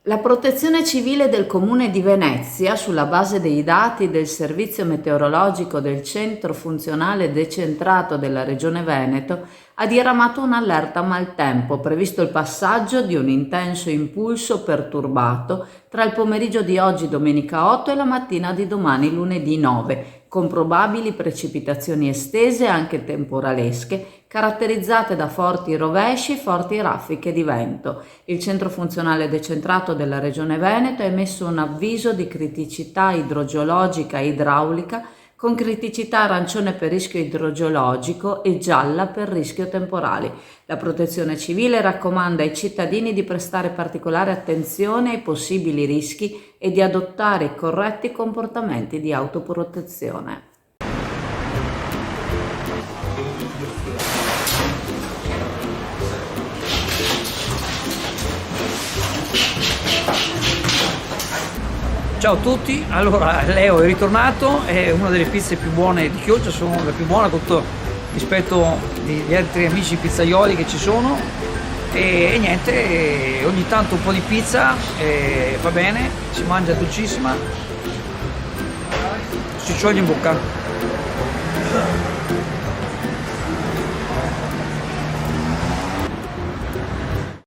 La Protezione Civile del Comune di Venezia, sulla base dei dati del Servizio Meteorologico del Centro Funzionale Decentrato della Regione Veneto, ha diramato un'allerta maltempo, previsto il passaggio di un intenso impulso perturbato tra il pomeriggio di oggi domenica 8 e la mattina di domani lunedì 9, con probabili precipitazioni estese e anche temporalesche, caratterizzate da forti rovesci e forti raffiche di vento. Il Centro Funzionale Decentrato della Regione Veneto ha emesso un avviso di criticità idrogeologica e idraulica con criticità arancione per rischio idrogeologico e gialla per rischio temporali. La Protezione Civile raccomanda ai cittadini di prestare particolare attenzione ai possibili rischi e di adottare i corretti comportamenti di autoprotezione. Ciao a tutti, allora Leo è ritornato, è una delle pizze più buone di Chioggia, sono la più buona rispetto agli altri amici pizzaioli che ci sono e niente, ogni tanto un po' di pizza va bene, si mangia dolcissima, si scioglie in bocca.